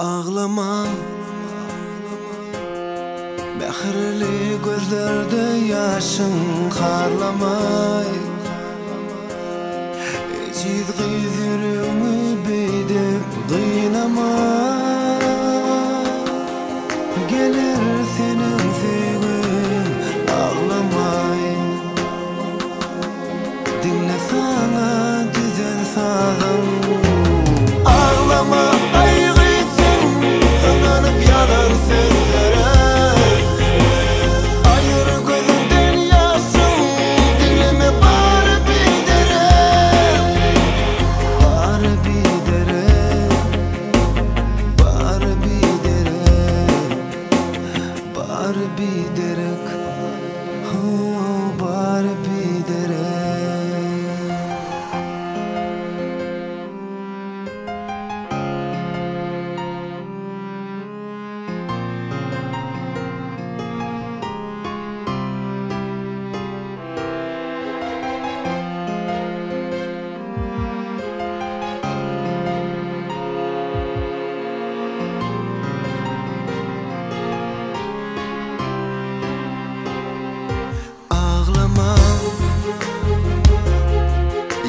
Ağlama, mehirli gözlerde yaşın karlamay. Ecid gizürümü beydip kıynama. Gelir senin sevgin ağlamay. Dinle sana düzen sağlam. Ağlama aygıtsın, kananıp yanar sözlere. Ayır gözünden yaşın, dilime bari bir dere. Bari bir dere, bari bir dere, bari bir derek, bari bir dere.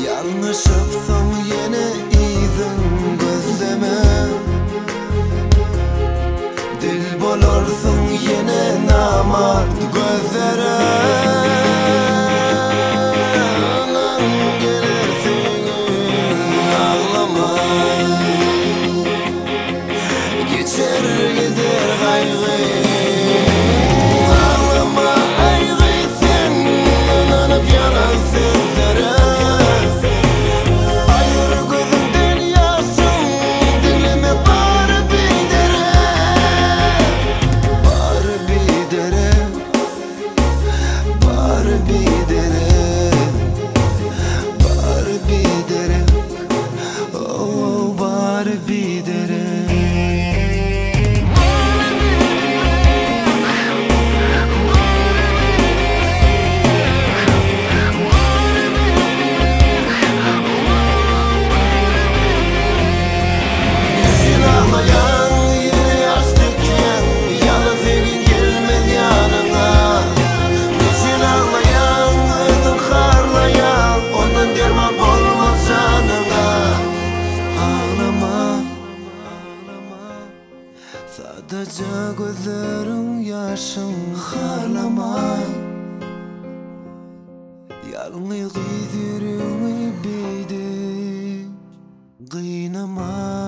Yanlışıpsam yine izin gözleme. Dil bolursun yine namart gözlere. Anan gelirsin ağlama. Geçer gider kaygı. Ağlama aygıtsın, yananıp yanan sözlere. Sadece gözlerin yaşın harlamay. Yalnız yüzürümü beydi kıynamay.